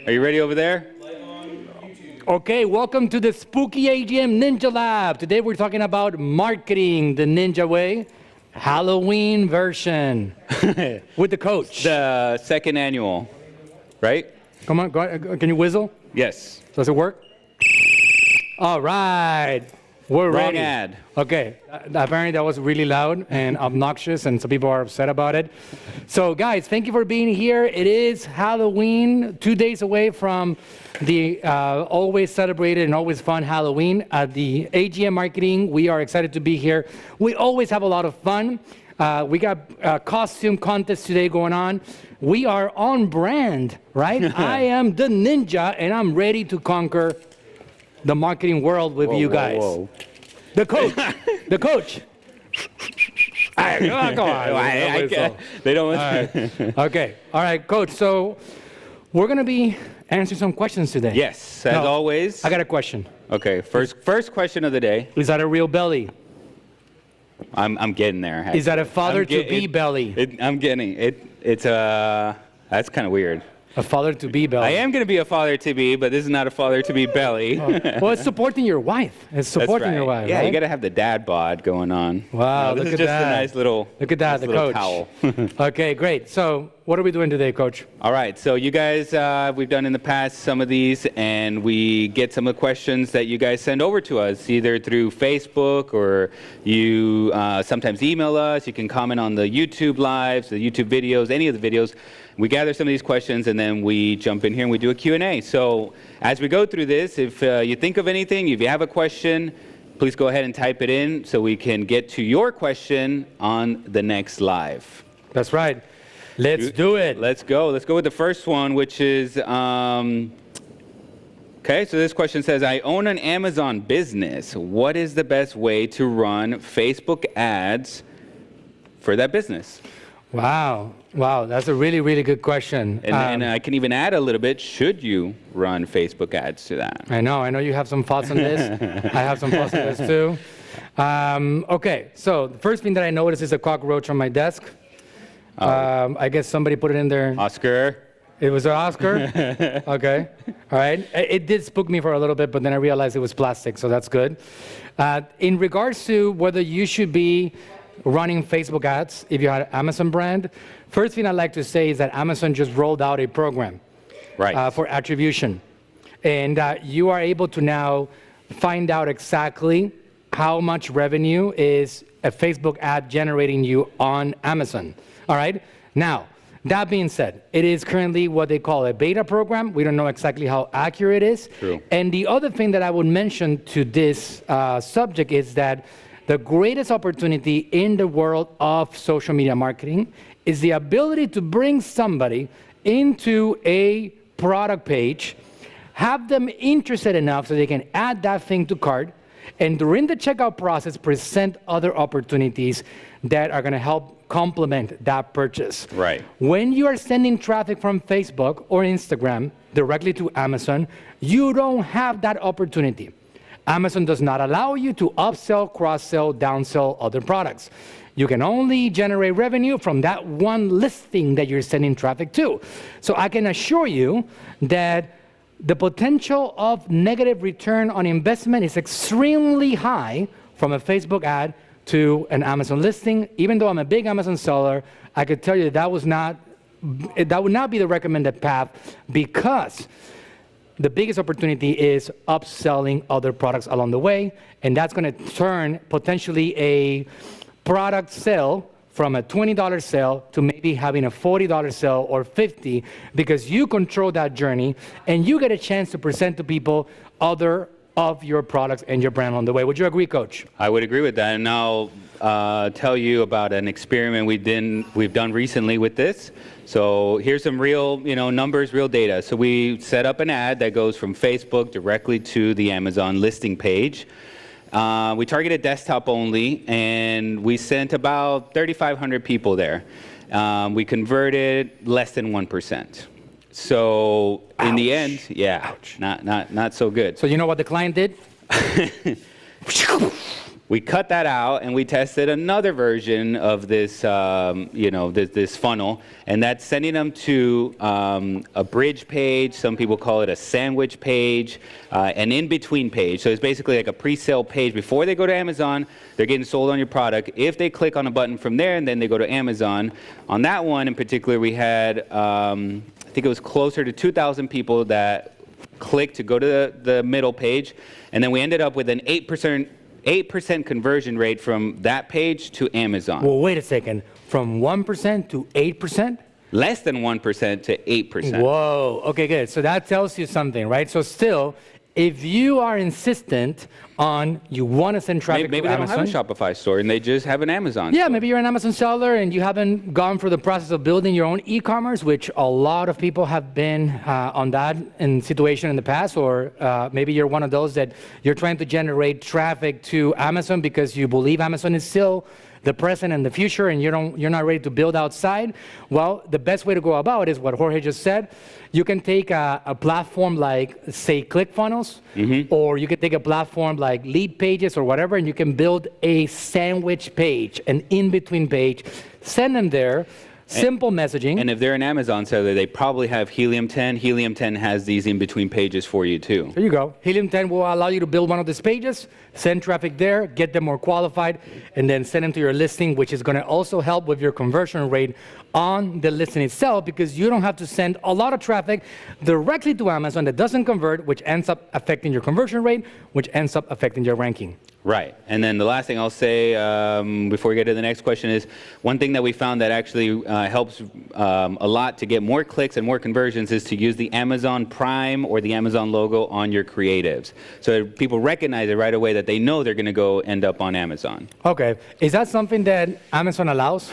Are you ready over there? Okay, welcome to the Spooky AGM Ninja Lab. Today we're talking about marketing the ninja way, Halloween version, with the coach. The second annual, right? Come on, go ahead. Can you whistle? Yes. Does it work? All right, we're ready. Wrong ad. Okay, apparently that was really loud and obnoxious, and some people are upset about it. So guys, thank you for being here. It is Halloween, 2 days away from the always celebrated and always fun Halloween. At the AGM Marketing, we are excited to be here. We always have a lot of fun. We got a costume contest today going on. We are on brand, right? I am the ninja, and I'm ready to conquer the marketing world with you guys. Whoa. The coach. The coach. Come on. They don't. All right. Okay. All right, coach. So we're going to be answering some questions today. Yes, as always. I got a question. Okay, first question of the day. Is that a real belly? I'm getting there. Is that a father-to-be belly? I'm getting it. It's that's kind of weird. A father-to-be belly. I am going to be a father-to-be, but this is not a father-to-be belly. Well, it's supporting your wife. It's supporting your wife. Yeah, right? you got to have the dad bod going on. Wow, this look is at just that. a nice little. Look at that, nice the little coach. towel. Okay, great. So what are we doing today, coach? All right, so you guys, we've done in the past some of these, and we get some of the questions that you guys send over to us, either through Facebook or you sometimes email us. You can comment on the YouTube lives, the YouTube videos, any of the videos. We gather some of these questions, and then we jump in here and we do a Q&A. So as we go through this, if you think of anything, if you have a question, please go ahead and type it in so we can get to your question on the next live. That's right. Let's do it. Let's go. Let's go with the first one, which is, okay, so this question says, I own an Amazon business. What is the best way to run Facebook ads for that business? Wow. Wow, that's a really, really good question. And I can even add a little bit, should you run Facebook ads to that? I know you have some thoughts on this. I have some thoughts on this too. Okay, so the first thing that I noticed is a cockroach on my desk. I guess somebody put it in there. Oscar. It was an Oscar? Okay, all right. It did spook me for a little bit, but then I realized it was plastic, so that's good. In regards to whether you should be running Facebook ads if you had an Amazon brand, first thing I'd like to say is that Amazon just rolled out a program for attribution. And you are able to now find out exactly how much revenue is a Facebook ad generating you on Amazon. All right? Now, that being said, it is currently what they call a beta program. We don't know exactly how accurate it is. True. And the other thing that I would mention to this subject is that the greatest opportunity in the world of social media marketing is the ability to bring somebody into a product page, have them interested enough so they can add that thing to cart, and during the checkout process, present other opportunities that are going to help complement that purchase. Right. When you are sending traffic from Facebook or Instagram directly to Amazon, you don't have that opportunity. Amazon does not allow you to upsell, cross-sell, downsell other products. You can only generate revenue from that one listing that you're sending traffic to. So I can assure you that the potential of negative return on investment is extremely high from a Facebook ad to an Amazon listing. Even though I'm a big Amazon seller, I could tell you that would not be the recommended path, because the biggest opportunity is upselling other products along the way, and that's going to turn potentially a product sale from a $20 sale to maybe having a $40 sale or $50, because you control that journey and you get a chance to present to people other of your products and your brand on the way. Would you agree, Coach? I would agree with that, and I'll tell you about an experiment we've done recently with this. So here's some real, numbers, real data. So we set up an ad that goes from Facebook directly to the Amazon listing page. We targeted desktop only, and we sent about 3,500 people there. We converted less than 1%. So in the end, yeah, not so good. So you know what the client did? We cut that out and we tested another version of this, this funnel, and that's sending them to a bridge page. Some people call it a sandwich page, an in-between page. So it's basically like a pre-sale page. Before they go to Amazon, they're getting sold on your product. If they click on a button from there and then they go to Amazon, on that one in particular, we had, I think it was closer to 2,000 people that clicked to go to the middle page, and then we ended up with an 8% conversion rate from that page to Amazon. Well, wait a second. From 1% to 8%? Less than 1% to 8%. Whoa. Okay, good. So that tells you something, right? So still, if you are insistent on you want to send traffic maybe to they Amazon, don't have a Shopify store and they just have an Amazon yeah, store. maybe you're an Amazon seller and you haven't gone through the process of building your own e-commerce, which a lot of people have been on that situation in the past, or maybe you're one of those that you're trying to generate traffic to Amazon because you believe Amazon is still the present and the future, and you're not ready to build outside. Well, the best way to go about it is what Jorge just said. You can take a platform like, say, ClickFunnels, or you can take a platform like Lead Pages or whatever, and you can build a sandwich page, an in-between page, send them there, simple messaging. And if they're an Amazon seller, they probably have Helium 10. Helium 10 has these in-between pages for you too. There you go. Helium 10 will allow you to build one of these pages, send traffic there, get them more qualified, and then send them to your listing, which is going to also help with your conversion rate on the listing itself, because you don't have to send a lot of traffic directly to Amazon that doesn't convert, which ends up affecting your conversion rate, which ends up affecting your ranking. Right. And then the last thing I'll say before we get to the next question is one thing that we found that actually helps a lot to get more clicks and more conversions is to use the Amazon Prime or the Amazon logo on your creatives. So people recognize it right away that they know they're going to go end up on Amazon. Okay. Is that something that Amazon allows?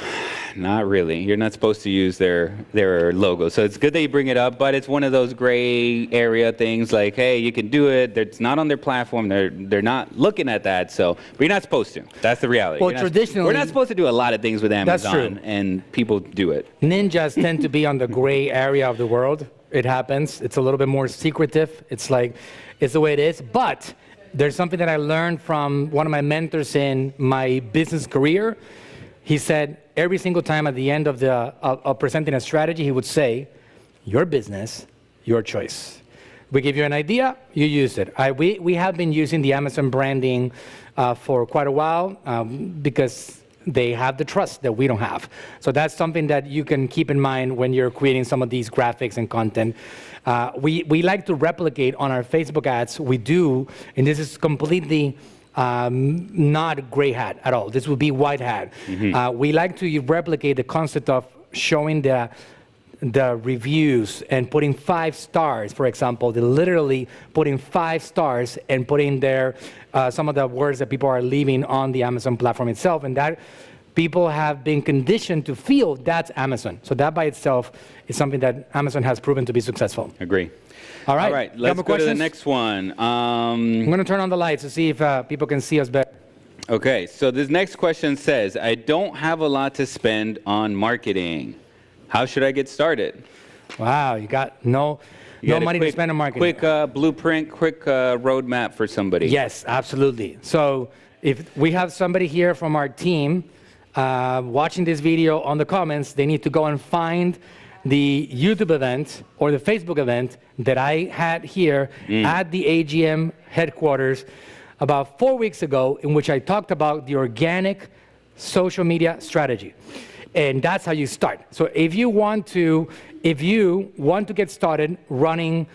Not really. You're not supposed to use their logo. So it's good that you bring it up, but it's one of those gray area things like, hey, you can do it. It's not on their platform. They're not looking at that. So but you're not supposed to. That's the reality. Well, traditionally, we're not supposed to do a lot of things with Amazon. That's true. And people do it. Ninjas tend to be on the gray area of the world. It happens. It's a little bit more secretive. It's like, it's the way it is. But there's something that I learned from one of my mentors in my business career. He said every single time at the end of presenting a strategy, he would say, your business, your choice. We give you an idea, you use it. We have been using the Amazon branding for quite a while because they have the trust that we don't have. So that's something that you can keep in mind when you're creating some of these graphics and content. We like to replicate on our Facebook ads. We do, and this is completely not gray hat at all. This would be white hat. We like to replicate the concept of showing the reviews and putting 5 stars, for example. They're literally putting 5 stars and putting there some of the words that people are leaving on the Amazon platform itself, and that people have been conditioned to feel that's Amazon. So that by itself is something that Amazon has proven to be successful. Agree. All right. All right, let's go to the next one. I'm going to turn on the lights to see if people can see us better. Okay, so this next question says, I don't have a lot to spend on marketing. How should I get started? Wow, you got no money to spend on marketing. Quick blueprint, quick roadmap for somebody. Yes, absolutely. So if we have somebody here from our team watching this video on the comments, they need to go and find the YouTube event or the Facebook event that I had here at the AGM headquarters about 4 weeks ago, in which I talked about the organic social media strategy. And that's how you start. So if you want to get started running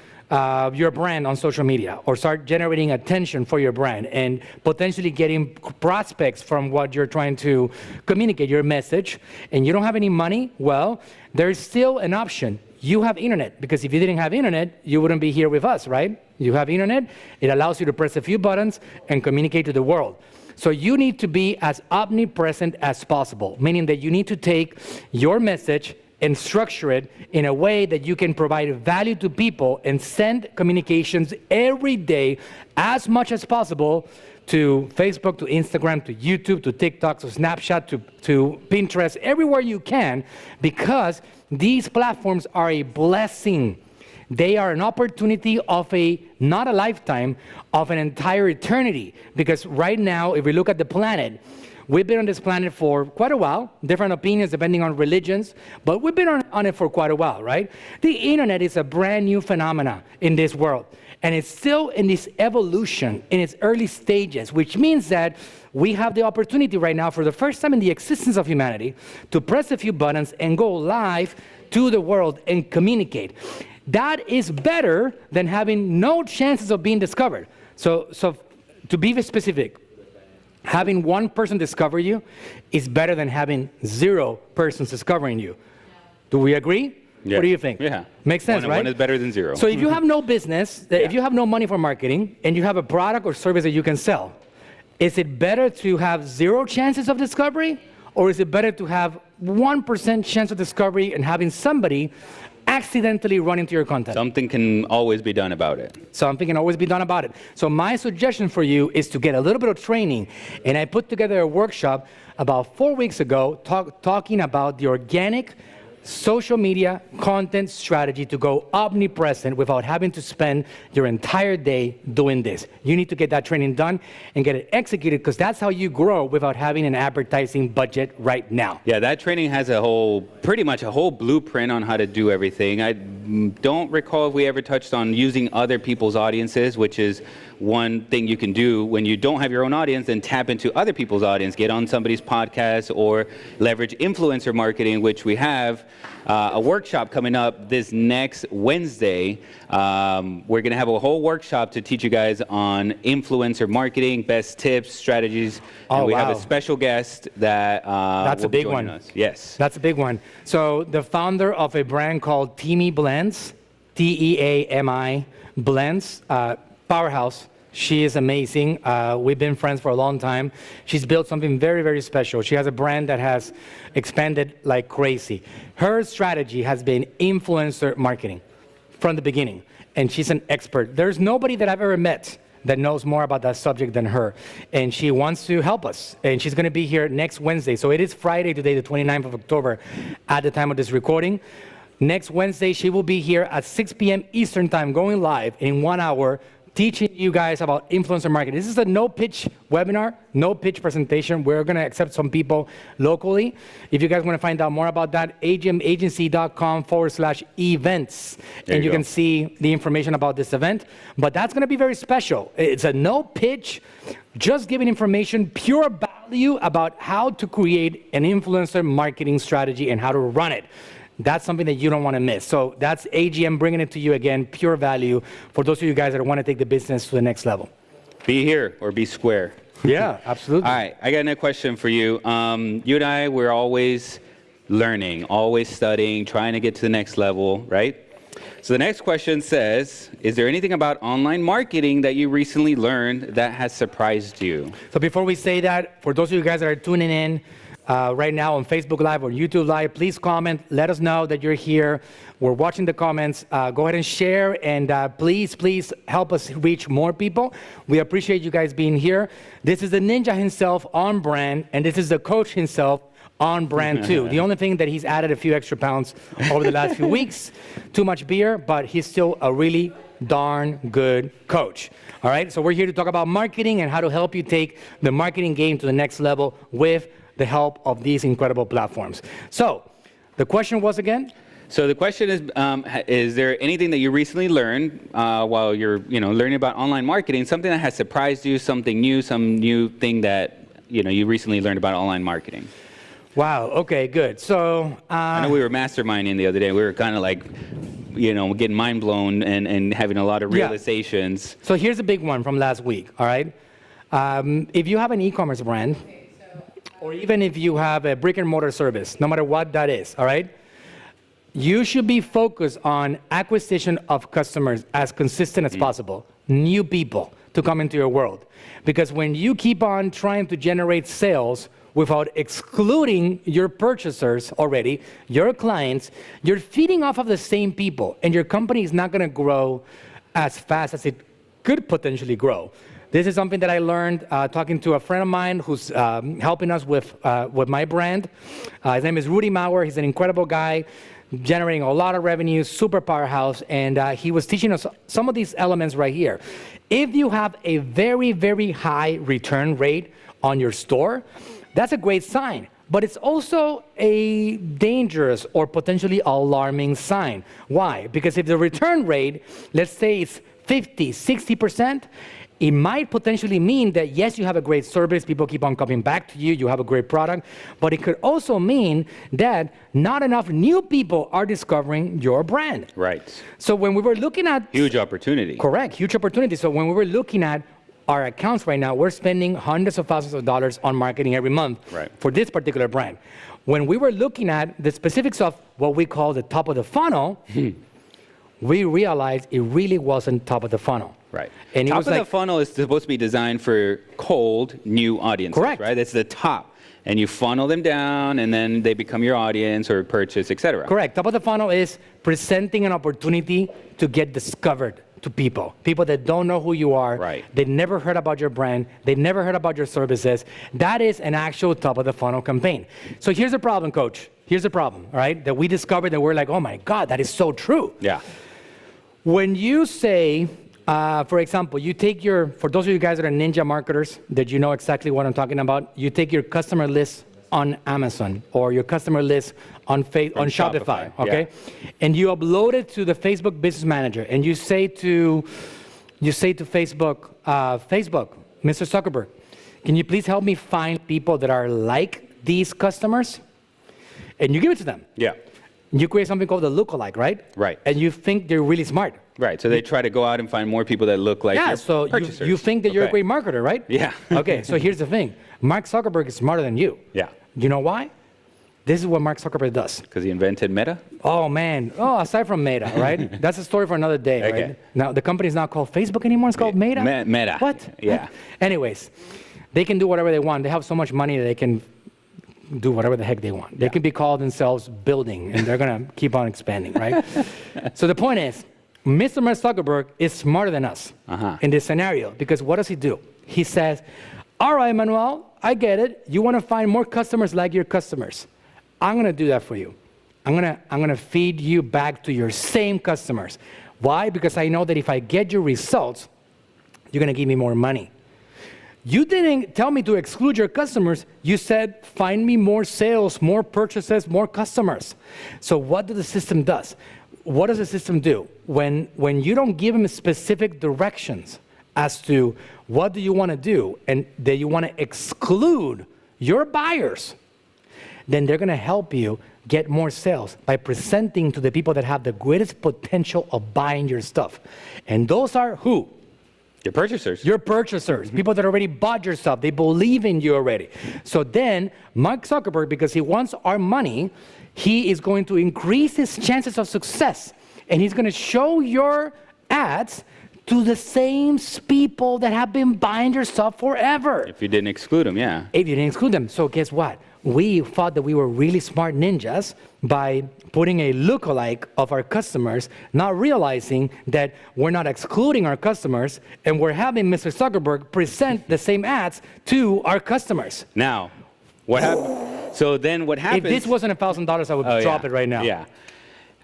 your brand on social media, or start generating attention for your brand and potentially getting prospects from what you're trying to communicate, your message, and you don't have any money, well, there's still an option. You have internet, because if you didn't have internet, you wouldn't be here with us, right? You have internet. It allows you to press a few buttons and communicate to the world. So you need to be as omnipresent as possible, meaning that you need to take your message and structure it in a way that you can provide value to people and send communications every day as much as possible to Facebook, to Instagram, to YouTube, to TikTok, to Snapchat, to Pinterest, everywhere you can, because these platforms are a blessing. They are an opportunity of not a lifetime, of an entire eternity. Because right now, if we look at the planet, we've been on this planet for quite a while, different opinions depending on religions, but we've been on it for quite a while, right? The internet is a brand new phenomena in this world. And it's still in this evolution, in its early stages, which means that we have the opportunity right now, for the first time in the existence of humanity, to press a few buttons and go live to the world and communicate. That is better than having no chances of being discovered. So to be specific, having one person discover you is better than having 0 persons discovering you. Do we agree? Yeah. What do you think? Yeah. Makes sense, right? One is better than 0. So if you have no business, if you have no money for marketing, and you have a product or service that you can sell, is it better to have 0 chances of discovery? Or is it better to have 1% chance of discovery and having somebody accidentally run into your content? Something can always be done about it. Something can always be done about it. So my suggestion for you is to get a little bit of training. And I put together a workshop about 4 weeks ago talking about the organic social media content strategy to go omnipresent without having to spend your entire day doing this. You need to get that training done and get it executed, because that's how you grow without having an advertising budget right now. Yeah, that training has pretty much a whole blueprint on how to do everything. I don't recall if we ever touched on using other people's audiences, which is one thing you can do when you don't have your own audience, then tap into other people's audience, get on somebody's podcast, or leverage influencer marketing, which we have a workshop coming up this next Wednesday. We're going to have a whole workshop to teach you guys on influencer marketing, best tips, strategies. And we have a special guest that That's will a big be joining one. us. Yes. That's a big one. So the founder of a brand called Teami Blends, Teami Blends, powerhouse. She is amazing. We've been friends for a long time. She's built something very, very special. She has a brand that has expanded like crazy. Her strategy has been influencer marketing from the beginning, and she's an expert. There's nobody that I've ever met that knows more about that subject than her, and she wants to help us. And she's going to be here next Wednesday. So it is Friday today, the 29th of October, at the time of this recording. Next Wednesday, she will be here at 6 p.m. Eastern Time, going live in 1 hour, teaching you guys about influencer marketing. This is a no-pitch webinar, no-pitch presentation. We're going to accept some people locally. If you guys want to find out more about that, agmagency.com/events. And you can see the information about this event. But that's going to be very special. It's a no-pitch, just giving information, pure value about how to create an influencer marketing strategy and how to run it. That's something that you don't want to miss. So that's AGM bringing it to you again, pure value for those of you guys that want to take the business to the next level. Be here or be square. Yeah, absolutely. All right, I got another question for you. You and I, we're always learning, always studying, trying to get to the next level, right? So the next question says, is there anything about online marketing that you recently learned that has surprised you? So before we say that, for those of you guys that are tuning in, right now on Facebook Live or YouTube Live, please comment. Let us know that you're here. We're watching the comments. Go ahead and share, and please help us reach more people. We appreciate you guys being here. This is the ninja himself on brand, and this is the coach himself on brand too. The only thing that he's added a few extra pounds over the last few weeks, too much beer, but he's still a really darn good coach. All right, so we're here to talk about marketing and how to help you take the marketing game to the next level with the help of these incredible platforms. So the question was again? So the question is there anything that you recently learned while you're learning about online marketing, something that has surprised you, something new, some new thing that you recently learned about online marketing? Wow, okay, good. So I know we were masterminding the other day. We were kind of like, getting mind blown and having a lot of realizations. Yeah. So here's a big one from last week, all right? If you have an e-commerce brand, or even if you have a brick and mortar service, no matter what that is, all right? You should be focused on acquisition of customers as consistent as possible, new people to come into your world. Because when you keep on trying to generate sales without excluding your purchasers already, your clients, you're feeding off of the same people, and your company is not gonna grow as fast as it could potentially grow. This is something that I learned talking to a friend of mine who's helping us with my brand. His name is Rudy Mauer. He's an incredible guy. generating a lot of revenue, super powerhouse, and he was teaching us some of these elements right here. If you have a very, very high return rate on your store, that's a great sign. But it's also a dangerous or potentially alarming sign. Why? Because if the return rate, let's say it's 50, 60%, it might potentially mean that, yes, you have a great service, people keep on coming back to you, you have a great product, but it could also mean that not enough new people are discovering your brand. Right. So when we were looking at... Huge opportunity. Correct, huge opportunity. So when we were looking at our accounts right now, we're spending hundreds of thousands of dollars on marketing every month for this particular brand. When we were looking at the specifics of what we call the top of the funnel, we realized it really wasn't top of the funnel. Right. And top it was of like, the funnel is supposed to be designed for cold, new audiences. Correct. Right? That's the top. And you funnel them down, and then they become your audience or purchase, etc. Correct. Top of the funnel is presenting an opportunity to get discovered to people that don't know who you are. Right. They never heard about your brand. They never heard about your services. That is an actual top of the funnel campaign. So here's the problem, Coach. Here's the problem, all right? That we discovered that we're like, oh my God, that is so true. Yeah. When you say, for example, you take your, for those of you guys that are ninja marketers, that you know exactly what I'm talking about, you take your customer list on Amazon or your customer list on Shopify, okay? Yeah. And you upload it to the Facebook Business Manager, and you say to Facebook, Facebook, Mr. Zuckerberg, can you please help me find people that are like these customers? And you give it to them. Yeah. You create something called a lookalike, right? Right. And you think they're really smart. Right. So they try to go out and find more people that look like your so purchasers. you think that you're a great marketer, right? Yeah. Okay, so here's the thing. Mark Zuckerberg is smarter than you. Yeah. You know why? This is what Mark Zuckerberg does. Because he invented Meta? Oh, man. Oh, aside from Meta, right? That's a story for another day, Okay. right? Now, the company's not called Facebook anymore. It's called Meta. Meta. What? Yeah. Anyways, they can do whatever they want. They have so much money that they can do whatever the heck they want. They can be called themselves building, and they're going to keep on expanding, right? So the point is, Mr. Mark Zuckerberg is smarter than us in this scenario, because what does he do? He says, all right, Manuel, I get it. You want to find more customers like your customers. I'm going to do that for you. I'm going to feed you back to your same customers. Why? Because I know that if I get your results, you're going to give me more money. You didn't tell me to exclude your customers. You said, find me more sales, more purchases, more customers. So what does the system do? What does the system do? When you don't give them specific directions as to what do you want to do and that you want to exclude your buyers, then they're going to help you get more sales by presenting to the people that have the greatest potential of buying your stuff. And those are who? Your purchasers. Your purchasers, people that already bought your stuff. They believe in you already. So then, Mark Zuckerberg, because he wants our money, he is going to increase his chances of success. And he's going to show your ads to the same people that have been buying your stuff forever. If you didn't exclude them, yeah. If you didn't exclude them. So guess what? We thought that we were really smart ninjas by putting a lookalike of our customers, not realizing that we're not excluding our customers, and we're having Mr. Zuckerberg present the same ads to our customers. Now, what happened? So then what happens? If this wasn't $1,000, I would drop it right now. Yeah.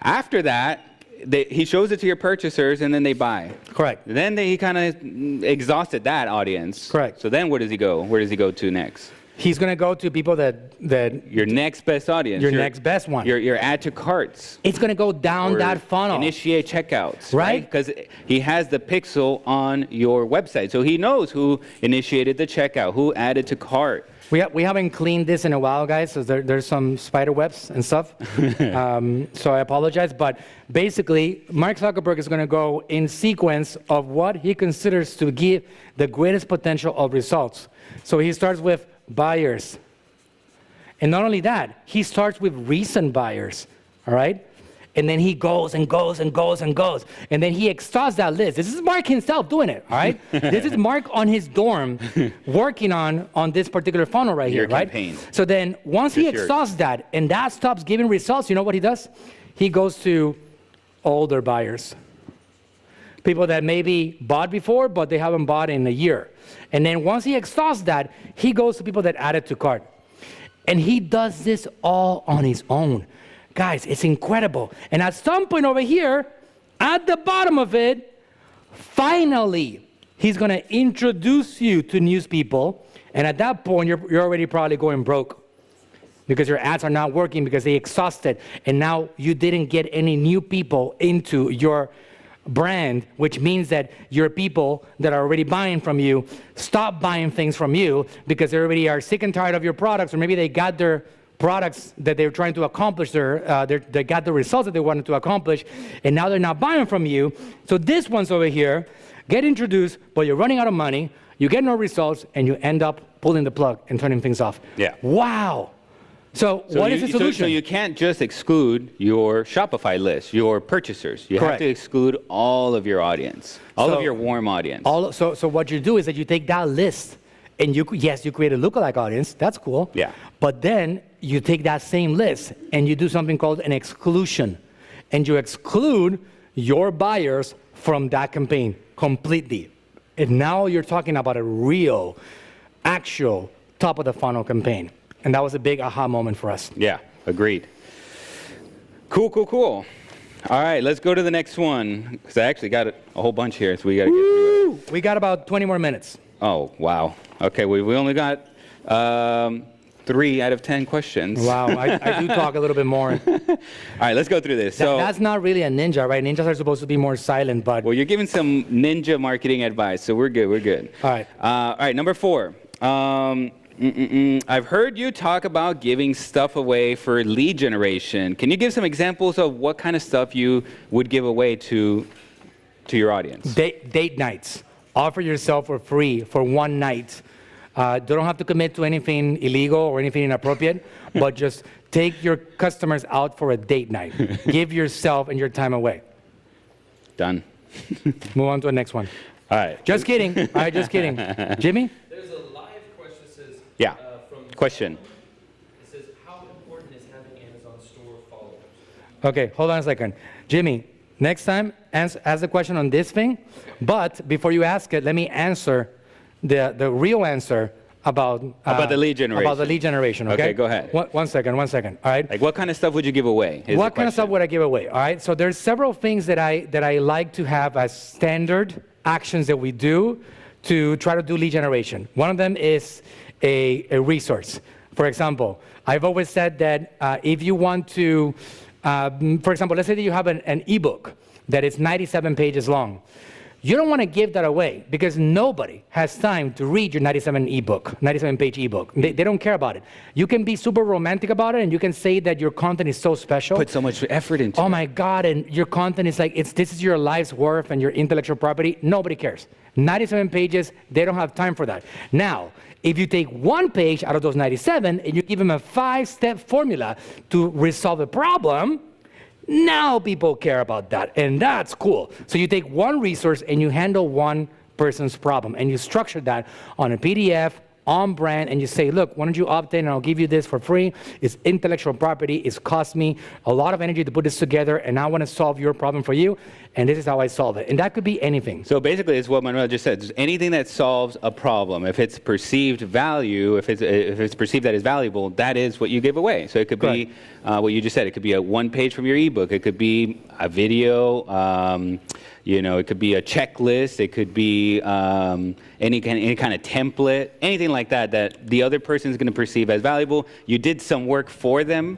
After that, he shows it to your purchasers, and then they buy. Correct. Then he kind of exhausted that audience. Correct. So then where does he go? Where does he go to next? He's going to go to people that your next best audience. Your next best one. Your add to carts. It's going to go down that funnel. Initiate checkouts. Right? Because he has the pixel on your website. So he knows who initiated the checkout, who added to cart. We haven't cleaned this in a while, guys, so there's some spider webs and stuff. So I apologize. But basically, Mark Zuckerberg is going to go in sequence of what he considers to give the greatest potential of results. So he starts with buyers. And not only that, he starts with recent buyers, all right? And then he goes and goes and goes and goes. And then he exhausts that list. This is Mark himself doing it, all right? This is Mark on his dorm working on this particular funnel right here, right? Campaign. So then once he exhausts that and that stops giving results, you know what he does? He goes to older buyers. People that maybe bought before, but they haven't bought in a year. And then once he exhausts that, he goes to people that added to cart. And he does this all on his own. Guys, it's incredible. And at some point over here, at the bottom of it, finally, he's going to introduce you to news people. And at that point, you're already probably going broke because your ads are not working because they exhausted. And now you didn't get any new people into your brand, which means that your people that are already buying from you stop buying things from you because they already are sick and tired of your products, or maybe they got their products that they were trying to accomplish, they got the results that they wanted to accomplish, and now they're not buying from you. So this one's over here, get introduced, but you're running out of money, you get no results, and you end up pulling the plug and turning things off. Yeah. Wow. So what is the solution? So you can't just exclude your Shopify list, your purchasers. You have to exclude all of your audience, all of your warm audience. So what you do is that you take that list, and you create a lookalike audience. That's cool. Yeah. But then you take that same list and you do something called an exclusion, and you exclude your buyers from that campaign completely. And now you're talking about a real, actual top of the funnel campaign. And that was a big aha moment for us. Yeah, agreed. Cool. All right, let's go to the next one, because I actually got a whole bunch here, so we got to get through it. We got about 20 more minutes. Oh, wow. Okay, we only got 3 out of 10 questions. Wow, I do talk a little bit more. All right, let's go through this. That's not really a ninja, right? Ninjas are supposed to be more silent, but... Well, you're giving some ninja marketing advice, so we're good. All right. All right, number 4. I've heard you talk about giving stuff away for lead generation. Can you give some examples of what kind of stuff you would give away to your audience? Date nights. Offer yourself for free for one night. They don't have to commit to anything illegal or anything inappropriate, but just take your customers out for a date night. Give yourself and your time away. Done. Move on to the next one. All right. Just kidding. All right, just kidding. Jimmy? There's a live question that says, Yeah. from Question. It says, how important is having Amazon store followers? Okay, hold on a second. Jimmy, next time, ask the question on this thing, but before you ask it, let me answer the real answer about the lead generation. About the lead generation, okay? Okay, go ahead. One second, all right? Like, what kind of stuff would you give away? What kind of stuff would I give away? All right, so there's several things that I like to have as standard actions that we do to try to do lead generation. One of them is a resource. For example, I've always said that if you want to, for example, let's say that you have an ebook that is 97 pages long. You don't want to give that away because nobody has time to read your 97-page ebook. They don't care about it. You can be super romantic about it, and you can say that your content is so special. Put so much effort into it. Oh my God, and your content is like, this is your life's worth and your intellectual property. Nobody cares. 97 pages, they don't have time for that. Now, if you take one page out of those 97 and you give them a 5-step formula to resolve a problem, now people care about that, and that's cool. So you take one resource and you handle one person's problem, and you structure that on a PDF, on brand, and you say, look, why don't you opt in and I'll give you this for free. It's intellectual property. It's cost me a lot of energy to put this together, and I want to solve your problem for you, and this is how I solve it. And that could be anything. So basically, it's what Manuel just said. Anything that solves a problem, if it's perceived value, if it's perceived that is valuable, that is what you give away. So it could be what you just said. It could be a one page from your ebook. It could be a video. It could be a checklist. It could be any kind of template, anything like that the other person is going to perceive as valuable. You did some work for them,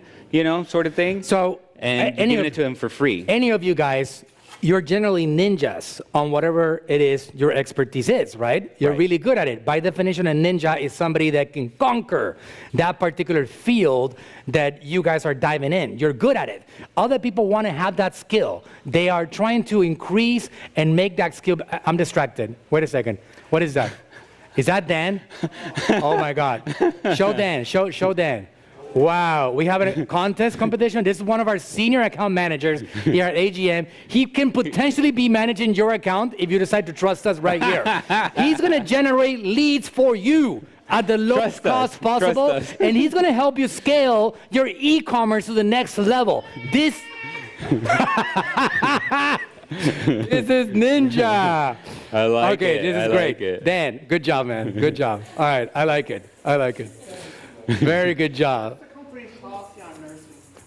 sort of thing. So and giving it to them for free. Any of you guys, you're generally ninjas on whatever it is your expertise is, right? You're really good at it. By definition, a ninja is somebody that can conquer that particular field that you guys are diving in. You're good at it. Other people want to have that skill. They are trying to increase and make that skill. I'm distracted. Wait a second. What is that? Is that Dan? Oh my God. Show Dan. Show Dan. Wow, we have a competition. This is one of our senior account managers here at AGM. He can potentially be managing your account if you decide to trust us right here. He's going to generate leads for you at the lowest cost possible, and he's going to help you scale your e-commerce to the next level. This is ninja. I like it. Okay, this is great. Like Dan, good job, man. Good job. All right, I like it. Very good job.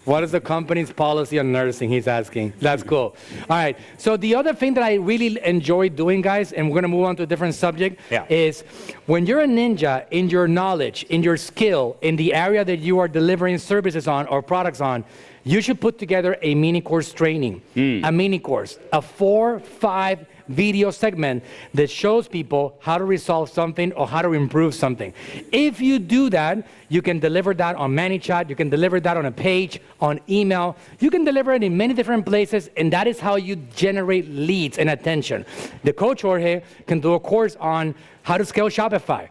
What is the company's policy on nursing? He's asking. That's cool. All right. So the other thing that I really enjoy doing, guys, and we're going to move on to a different subject, is when you're a ninja in your knowledge, in your skill, in the area that you are delivering services on or products on, you should put together a mini course training, a mini course, a 4-5 video segment that shows people how to resolve something or how to improve something. If you do that, you can deliver that on ManyChat, you can deliver that on a page, on email, you can deliver it in many different places, and that is how you generate leads and attention. The coach Jorge can do a course on how to scale Shopify.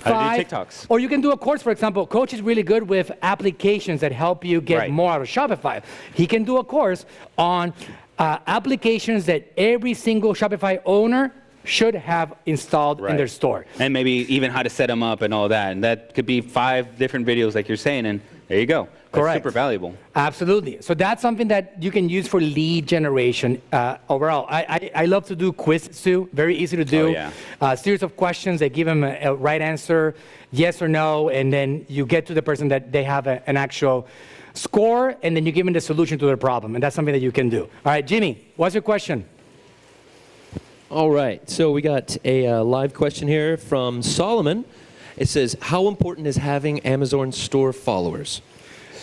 How to do TikToks. Or you can do a course, for example, Coach is really good with applications that help you get more out of Shopify. He can do a course on applications that every single Shopify owner should have installed in their store. And maybe even how to set them up and all that. And that could be 5 different videos like you're saying, and there you go. That's Correct. super valuable. Absolutely. So that's something that you can use for lead generation overall. I love to do quizzes too, very easy to do. Oh, yeah. A series of questions, they give them a right answer, yes or no, and then you get to the person that they have an actual score, and then you give them the solution to their problem, and that's something that you can do. All right, Jimmy, what's your question? All right, so we got a live question here from Solomon. It says, how important is having Amazon store followers?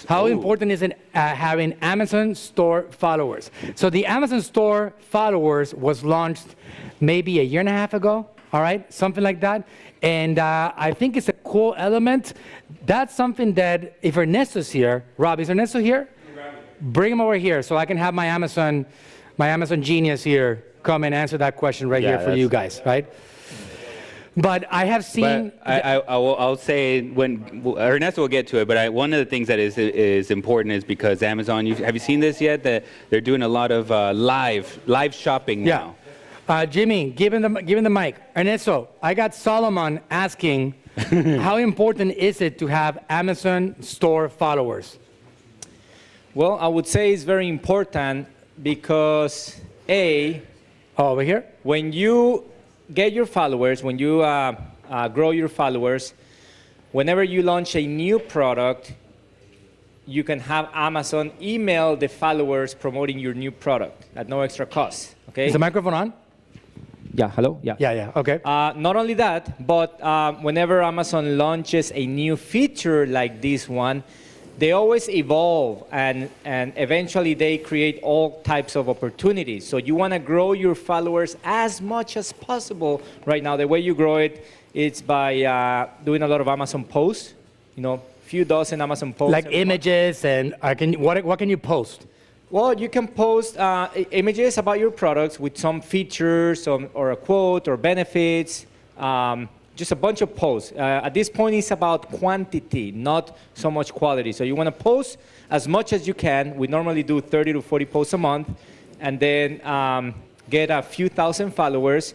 How important is it having Amazon store followers? So the Amazon store followers was launched maybe a year and a half ago, all right, something like that. And I think it's a cool element. That's something that if Ernesto's here, Rob, is Ernesto here? Bring him over here so I can have my Amazon genius here come and answer that question here for you guys, right? But I have seen. But I'll say when Ernesto will get to it. But one of the things that is important is because Amazon. Have you seen this yet? That they're doing a lot of live shopping now. Jimmy, give him the mic. Ernesto, I got Solomon asking, how important is it to have Amazon store followers? Well, I would say it's very important because over here. When you get your followers, when you grow your followers, whenever you launch a new product, you can have Amazon email the followers promoting your new product at no extra cost. Okay? Is the microphone on? Yeah, hello? Yeah, okay. Not only that, but whenever Amazon launches a new feature like this one, they always evolve, and eventually they create all types of opportunities. So you want to grow your followers as much as possible right now. The way you grow it, it's by doing a lot of Amazon posts, few dozen Amazon posts. Like images, and what can you post? Well, you can post images about your products with some features or a quote or benefits. Just a bunch of posts. At this point, it's about quantity, not so much quality. So you want to post as much as you can. We normally do 30 to 40 posts a month, and then get a few thousand followers.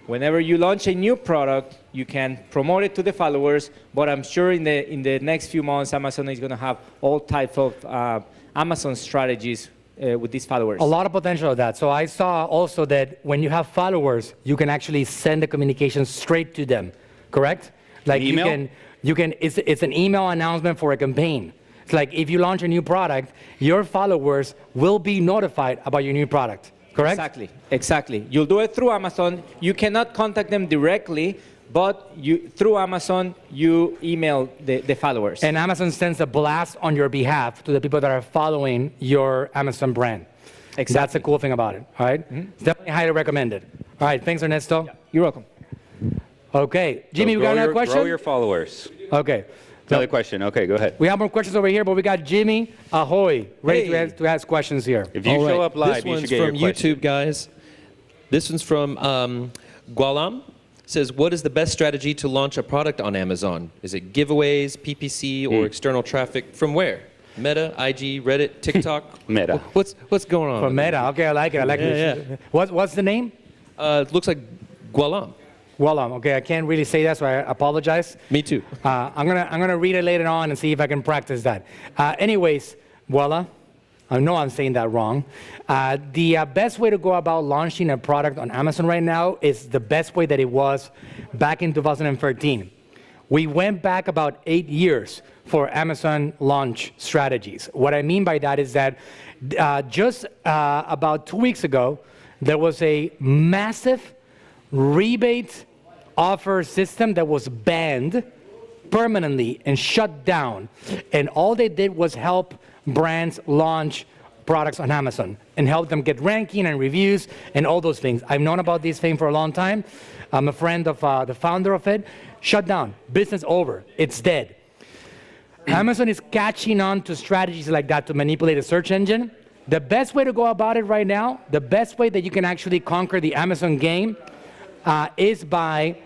Whenever you launch a new product, you can promote it to the followers. But I'm sure in the next few months, Amazon is going to have all types of Amazon strategies with these followers. A lot of potential of that. So I saw also that when you have followers, you can actually send the communication straight to them, correct? Like email? you can. It's an email announcement for a campaign. It's like if you launch a new product, your followers will be notified about your new product, correct? Exactly. You'll do it through Amazon. You cannot contact them directly, but through Amazon, you email the followers. And Amazon sends a blast on your behalf to the people that are following your Amazon brand. Exactly. That's the cool thing about it, all right? Mm-hmm. It's definitely highly recommended. All right, thanks, Ernesto. Yeah, you're welcome. Okay, Jimmy, we got another question? Grow your followers. Okay. Another question. Okay, go ahead. We have more questions over here, but we got Jimmy Ahoy ready to ask questions here. If you show up live, you should get your question. This one's from YouTube, guys. This one's from 𝗟𝗢𝗥𝗡. Says, what is the best strategy to launch a product on Amazon? Is it giveaways, PPC, or external traffic? From where? Meta, IG, Reddit, TikTok? Meta. What's going on? From Meta. Okay, I like it. Yeah. What's the name? It looks like 𝗟𝗢𝗥𝗡. Okay, I can't really say that, so I apologize. Me too. I'm gonna read it later on and see if I can practice that. Anyways, 𝗟𝗢𝗥. I know I'm saying that wrong. The best way to go about launching a product on Amazon right now is the best way that it was back in 2013. We went back about 8 years for Amazon launch strategies. What I mean by that is that just about 2 weeks ago, there was a massive rebate offer system that was banned permanently and shut down. And all they did was help brands launch products on Amazon and help them get ranking and reviews and all those things. I've known about this thing for a long time. I'm a friend of the founder of it. Shut down. Business over. It's dead. Amazon is catching on to strategies like that to manipulate a search engine. The best way to go about it right now, the best way that you can actually conquer the Amazon game is by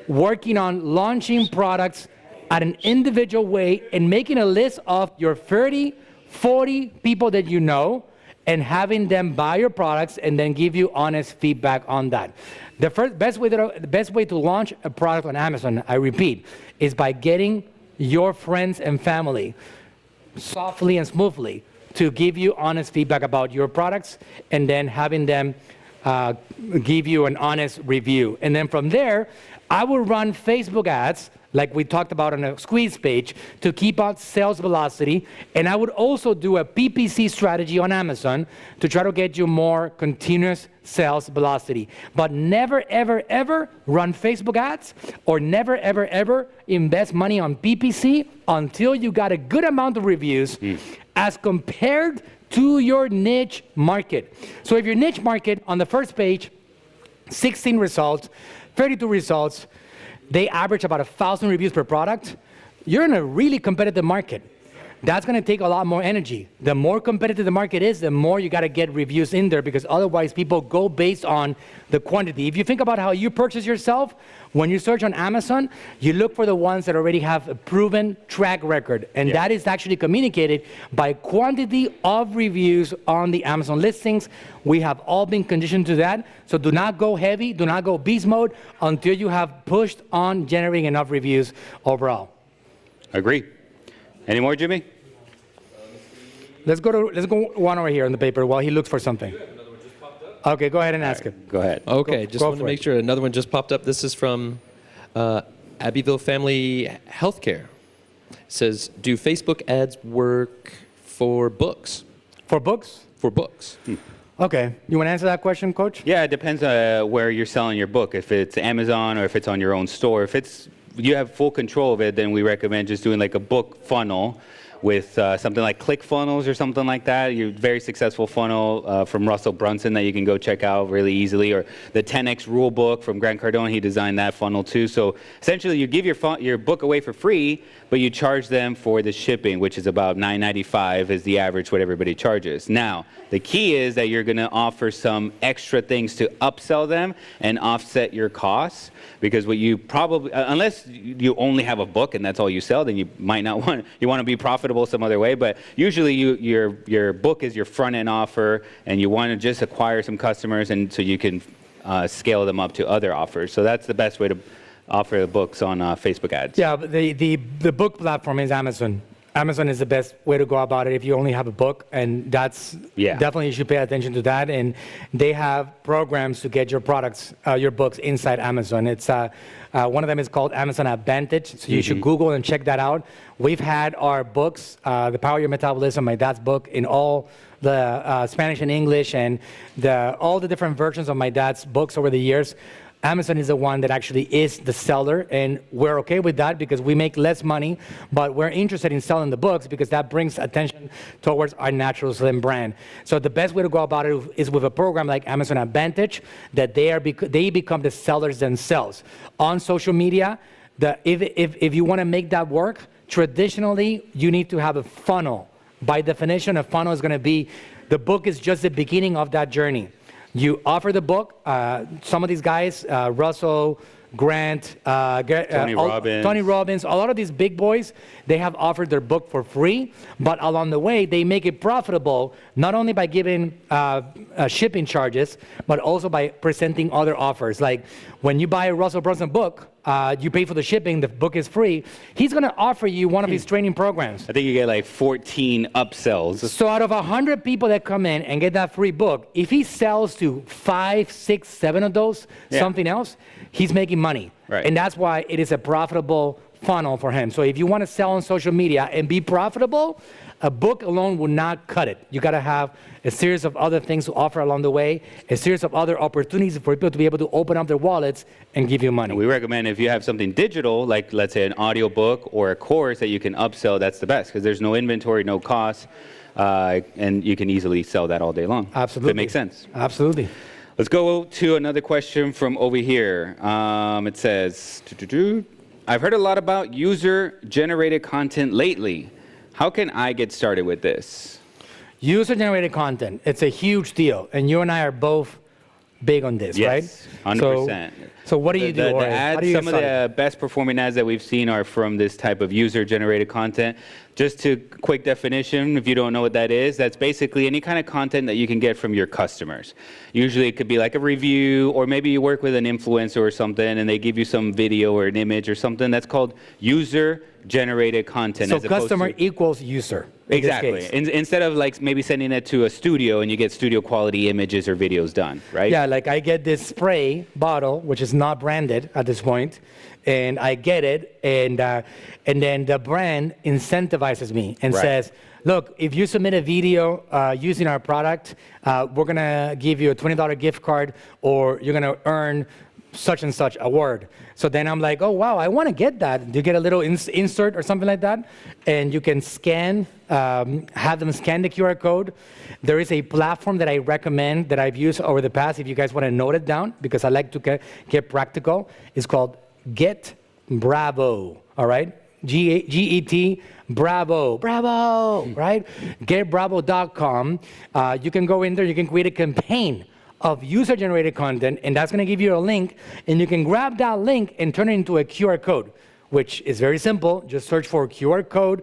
working on launching products at an individual way and making a list of your 30, 40 people that you know and having them buy your products and then give you honest feedback on that. The best way to launch a product on Amazon, I repeat, is by getting your friends and family softly and smoothly to give you honest feedback about your products and then having them give you an honest review. And then from there, I will run Facebook ads, like we talked about on a squeeze page, to keep up sales velocity. And I would also do a PPC strategy on Amazon to try to get you more continuous sales velocity. But never, ever, ever run Facebook ads or never, ever, ever invest money on PPC until you got a good amount of reviews as compared to your niche market. So if your niche market on the first page, 16 results, 32 results, they average about 1,000 reviews per product, you're in a really competitive market. That's going to take a lot more energy. The more competitive the market is, the more you got to get reviews in there because otherwise people go based on the quantity. If you think about how you purchase yourself, when you search on Amazon, you look for the ones that already have a proven track record. And that is actually communicated by quantity of reviews on the Amazon listings. We have all been conditioned to that. So do not go heavy, do not go beast mode until you have pushed on generating enough reviews overall. Agree. Any more, Jimmy? Let's go one over here on the paper while he looks for something. Okay, go ahead and ask it. Go ahead. Okay, just want to make sure another one just popped up. This is from Abbeville Family Healthcare. It says, do Facebook ads work for books? For books? For books. Okay, you want to answer that question, Coach? Yeah, it depends where you're selling your book. If it's Amazon or if it's on your own store. If you have full control of it, then we recommend just doing like a book funnel with something like ClickFunnels or something like that. You're very successful funnel from Russell Brunson that you can go check out really easily, or the 10X rule book from Grant Cardone. He designed that funnel too. So essentially you give your book away for free, but you charge them for the shipping, which is about $9.95 is the average what everybody charges. Now, the key is that you're gonna offer some extra things to upsell them and offset your costs, because what you probably, unless you only have a book and that's all you sell, then you might not want, you wanna be profitable some other way, but usually your book is your front end offer and you wanna just acquire some customers and so you can scale them up to other offers. So that's the best way to offer the books on Facebook ads. Yeah, the book platform is Amazon. Amazon is the best way to go about it if you only have a book, and that's definitely you should pay attention to that. And they have programs to get your products, your books inside Amazon. It's one of them is called Amazon Advantage, so you should Google and check that out. We've had our books, The Power of Your Metabolism, my dad's book, in all the Spanish and English and all the different versions of my dad's books over the years. Amazon is the one that actually is the seller, and we're okay with that because we make less money, but we're interested in selling the books because that brings attention towards our Natural Slim brand. So the best way to go about it is with a program like Amazon Advantage, that they become the sellers themselves. On social media, if you want to make that work, traditionally, you need to have a funnel. By definition, a funnel is going to be, the book is just the beginning of that journey. You offer the book. Some of these guys, Russell, Grant, Tony Robbins, a lot of these big boys, they have offered their book for free, but along the way, they make it profitable, not only by giving shipping charges, but also by presenting other offers. Like when you buy a Russell Brunson book, you pay for the shipping, the book is free, he's going to offer you one of his training programs. I think you get like 14 upsells. So out of 100 people that come in and get that free book, if he sells to 5, 6, 7 of those, something else, he's making money. Right. And that's why it is a profitable funnel for him. So if you want to sell on social media and be profitable, a book alone will not cut it. You got to have a series of other things to offer along the way, a series of other opportunities for people to be able to open up their wallets and give you money. We recommend if you have something digital, like let's say an audio book or a course that you can upsell, that's the best because there's no inventory, no cost, and you can easily sell that all day long. Absolutely. If it makes sense. Absolutely. Let's go to another question from over here. It says, I've heard a lot about user-generated content lately. How can I get started with this? User-generated content, it's a huge deal. And you and I are both big on this, right? Yes, 100%. So what do you do? The Jorge? How ads, do you get some of started? the best performing ads that we've seen are from this type of user-generated content. Just to quick definition, if you don't know what that is, that's basically any kind of content that you can get from your customers. Usually it could be like a review, or maybe you work with an influencer or something and they give you some video or an image or something. That's called user-generated content. So as opposed customer to, equals user. In this exactly. case. Instead of like maybe sending it to a studio and you get studio quality images or videos done, right? Yeah, like I get this spray bottle, which is not branded at this point, and I get it, and then the brand incentivizes me and Right. says, look, if you submit a video using our product, we're gonna give you a $20 gift card, or you're gonna earn such and such award. So then I'm like, oh wow, I want to get that. You get a little insert or something like that, and you can scan, have them scan the QR code. There is a platform that I recommend that I've used over the past, if you guys want to note it down, because I like to get practical. It's called Get Bravo, all right? G-E-T, Bravo, right? GetBravo.com. You can go in there, you can create a campaign of user-generated content, and that's going to give you a link, and you can grab that link and turn it into a QR code, which is very simple. Just search for QR code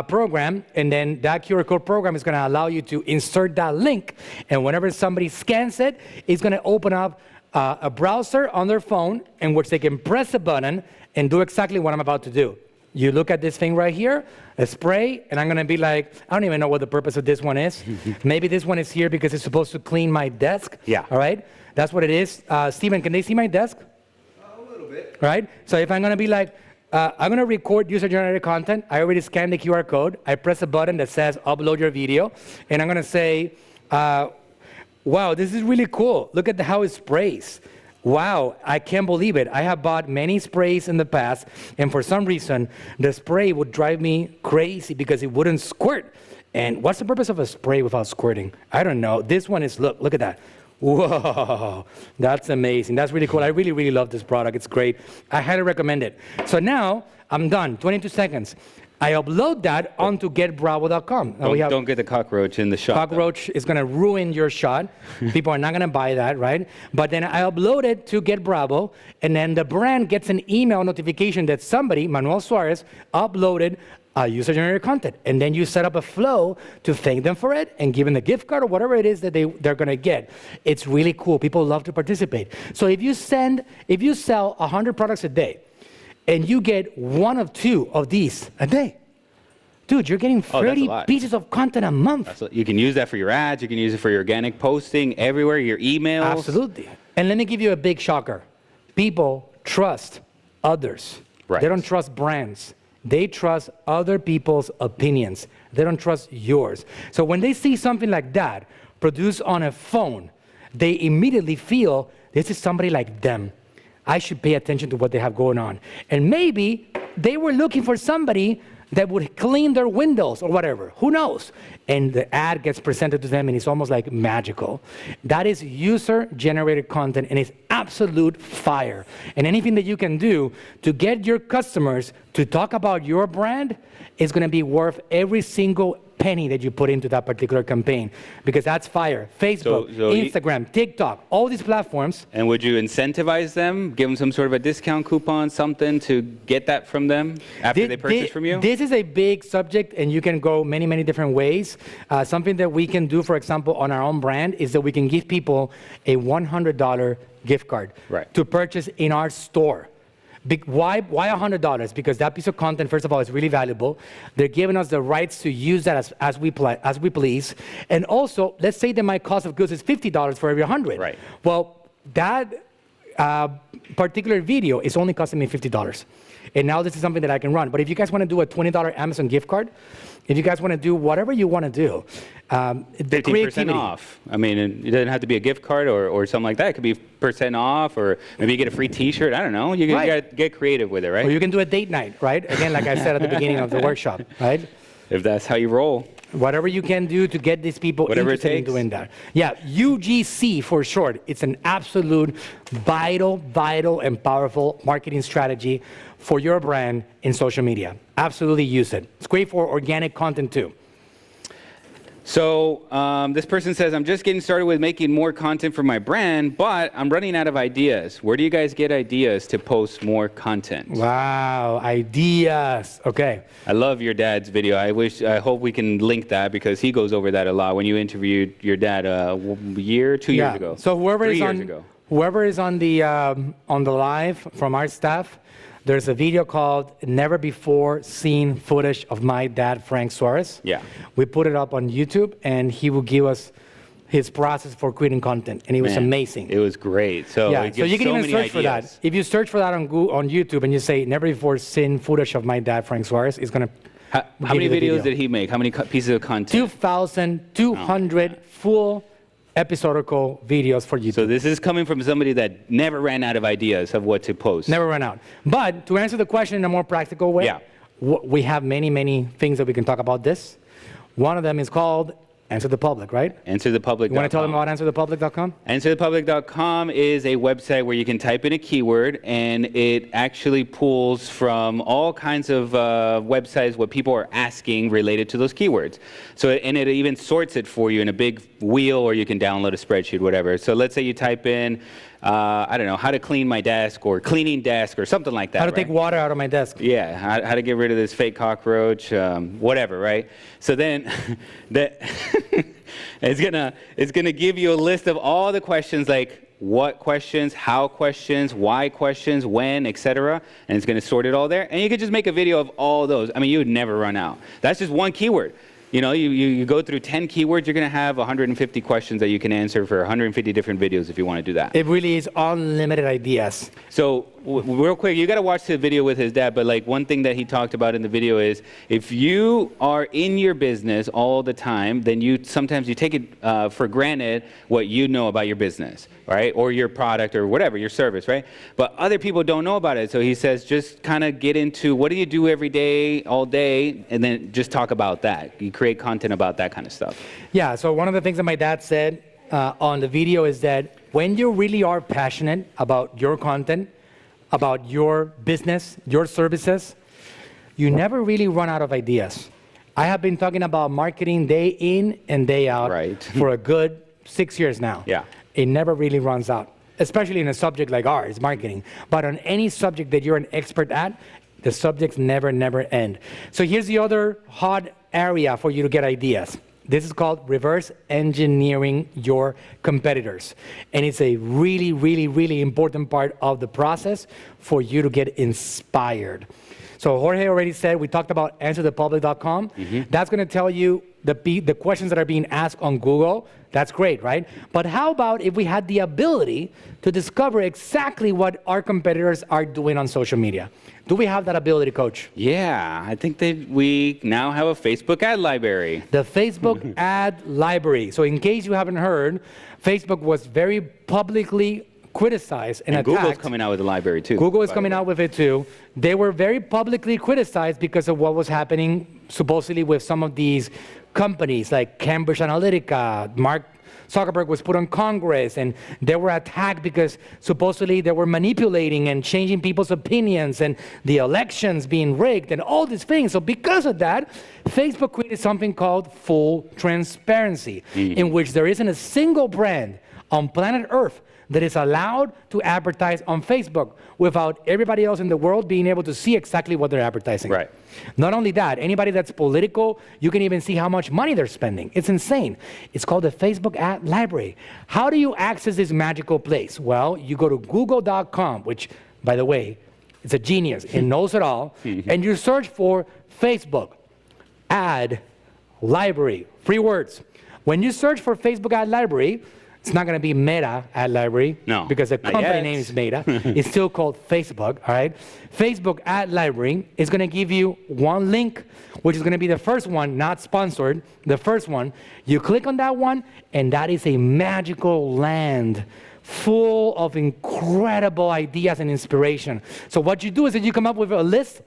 program, and then that QR code program is going to allow you to insert that link, and whenever somebody scans it, it's going to open up a browser on their phone in which they can press a button and do exactly what I'm about to do. You look at this thing right here, a spray, and I'm going to be like, I don't even know what the purpose of this one is. Maybe this one is here because it's supposed to clean my desk. Yeah. All right? That's what it is. Steven, can they see my desk? A little bit. Right? So if I'm going to be like, I'm going to record user-generated content. I already scanned the QR code. I press a button that says upload your video. And I'm going to say, wow, this is really cool. Look at how it sprays. Wow, I can't believe it. I have bought many sprays in the past, and for some reason, the spray would drive me crazy because it wouldn't squirt. And what's the purpose of a spray without squirting? I don't know. This one is, look at that. Whoa, that's amazing. That's really cool. I really, really love this product. It's great. I highly recommend it. So now, I'm done, 22 seconds. I upload that onto getbravo.com. Don't get the cockroach in the shot. Cockroach is going to ruin your shot. People are not going to buy that, right? But then I upload it to Get Bravo, and then the brand gets an email notification that somebody, Manuel Suarez, uploaded user-generated content. And then you set up a flow to thank them for it and give them the gift card or whatever it is that they're going to get. It's really cool. People love to participate. So if you sell 100 products a day, and you get 1 or 2 of these a day, dude, you're getting 30 pieces of content a month. You can use that for your ads. You can use it for your organic posting everywhere, your emails. Absolutely. And let me give you a big shocker. People trust others. Right. They don't trust brands. They trust other people's opinions. They don't trust yours. So when they see something like that produced on a phone, they immediately feel this is somebody like them. I should pay attention to what they have going on. And maybe they were looking for somebody that would clean their windows or whatever. Who knows? And the ad gets presented to them, and it's almost like magical. That is user-generated content, and it's absolute fire. And anything that you can do to get your customers to talk about your brand is going to be worth every single penny that you put into that particular campaign, because that's fire. Facebook, Instagram, TikTok, all these platforms. And would you incentivize them, give them some sort of a discount coupon, something to get that from them after they purchase from you? This is a big subject, and you can go many, many different ways. Something that we can do, for example, on our own brand is that we can give people a $100 gift card to purchase in our store. Why $100? Because that piece of content, first of all, is really valuable. They're giving us the rights to use that as we please. And also, let's say that my cost of goods is $50 for every 100. Right. Well, that particular video is only costing me $50. And now this is something that I can run. But if you guys want to do a $20 Amazon gift card, if you guys want to do whatever you want to do, 15% off. I mean, it doesn't have to be a gift card or something like that. It could be % off, or maybe you get a free T-shirt. I don't know. You can get creative with it, right? Or you can do a date night, right? Again, like I said at the beginning of the workshop, right? If that's how you roll. Whatever you can do to get these people interested in doing that. Yeah, UGC for short. It's an absolute vital and powerful marketing strategy for your brand in social media. Absolutely use it. It's great for organic content too. So this person says, I'm just getting started with making more content for my brand, but I'm running out of ideas. Where do you guys get ideas to post more content? Wow, ideas. Okay. I love your dad's video. I hope we can link that, because he goes over that a lot. When you interviewed your dad a year, 2 years ago. So whoever is 3 years ago. Whoever is on the live from our staff, there's a video called Never Before Seen Footage of My Dad, Frank Suarez. Yeah. We put it up on YouTube, and he will give us his process for creating content, and it was amazing. It was great. So, yeah, so you can even search for that. If you search for that on YouTube and you say Never Before Seen Footage of My Dad, Frank Suarez, it's going to How many videos did he make? How many pieces of content? 2,200 full episodical videos for YouTube. So this is coming from somebody that never ran out of ideas of what to post. Never ran out. But to answer the question in a more practical way, we have many things that we can talk about this. One of them is called Answer the Public, right? AnswerThePublic.com. You want to tell them about AnswerThePublic.com? AnswerThePublic.com is a website where you can type in a keyword, and it actually pulls from all kinds of websites what people are asking related to those keywords. So, and it even sorts it for you in a big wheel, or you can download a spreadsheet, whatever. So let's say you type in, I don't know, how to clean my desk, or cleaning desk, or something like that. How to take water out of my desk. Yeah, how to get rid of this fake cockroach, whatever, right? So then it's gonna give you a list of all the questions, like what questions, how questions, why questions, when, etc. And it's gonna sort it all there. And you could just make a video of all those. I mean, you would never run out. That's just one keyword. You know, you go through 10 keywords, you're going to have 150 questions that you can answer for 150 different videos if you want to do that. It really is unlimited ideas. So real quick, you got to watch the video with his dad, but like one thing that he talked about in the video is if you are in your business all the time, then sometimes you take it for granted what you know about your business, right? Or your product or whatever, your service, right? But other people don't know about it. So he says just kind of get into what do you do every day, all day, and then just talk about that. You create content about that kind of stuff. Yeah, so one of the things that my dad said on the video is that when you really are passionate about your content, about your business, your services, you never really run out of ideas. I have been talking about marketing day in and day out for a good 6 years now. Yeah. It never really runs out, especially in a subject like ours, marketing. But on any subject that you're an expert at, the subjects never end. So here's the other hot area for you to get ideas. This is called reverse engineering your competitors. And it's a really important part of the process for you to get inspired. So Jorge already said, we talked about answerthepublic.com. That's going to tell you the questions that are being asked on Google. That's great, right? But how about if we had the ability to discover exactly what our competitors are doing on social media? Do we have that ability, Coach? Yeah, I think that we now have a Facebook ad library. The Facebook ad library. So in case you haven't heard, Facebook was very publicly criticized and attacked. Google's coming out with a library too. Google is coming out with it too. They were very publicly criticized because of what was happening supposedly with some of these companies like Cambridge Analytica. Mark Zuckerberg was put on Congress, and they were attacked because supposedly they were manipulating and changing people's opinions, and the elections being rigged, and all these things. So because of that, Facebook created something called full transparency, in which there isn't a single brand on planet Earth that is allowed to advertise on Facebook without everybody else in the world being able to see exactly what they're advertising. Right. Not only that, anybody that's political, you can even see how much money they're spending. It's insane. It's called the Facebook ad library. How do you access this magical place? Well, you go to google.com, which, by the way, It's a genius. It knows it all. And you search for Facebook ad library, free words. When you search for Facebook ad library, it's not going to be Meta ad library. No, because the not company yet. name is Meta. It's still called Facebook, all right? Facebook ad library is going to give you one link, which is going to be the first one, not sponsored, the first one. You click on that one, and that is a magical land full of incredible ideas and inspiration. So what you do is that you come up with a list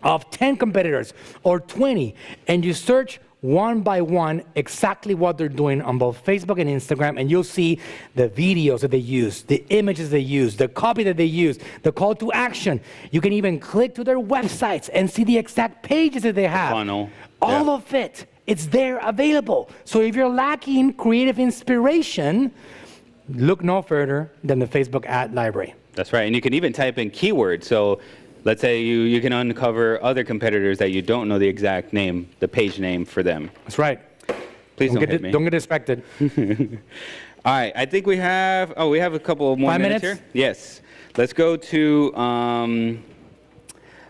of 10 competitors or 20, and you search one by one exactly what they're doing on both Facebook and Instagram, and you'll see the videos that they use, the images they use, the copy that they use, the call to action. You can even click to their websites and see the exact pages that they have. Funnel. All Yeah. of it, it's there available. So if you're lacking creative inspiration, look no further than the Facebook ad library. That's right. And you can even type in keywords. So let's say you can uncover other competitors that you don't know the exact name, the page name for them. That's right. Please don't hit me. Don't get distracted. All right. I think we have a couple more 5 minutes minutes? here. Yes. Let's go to, I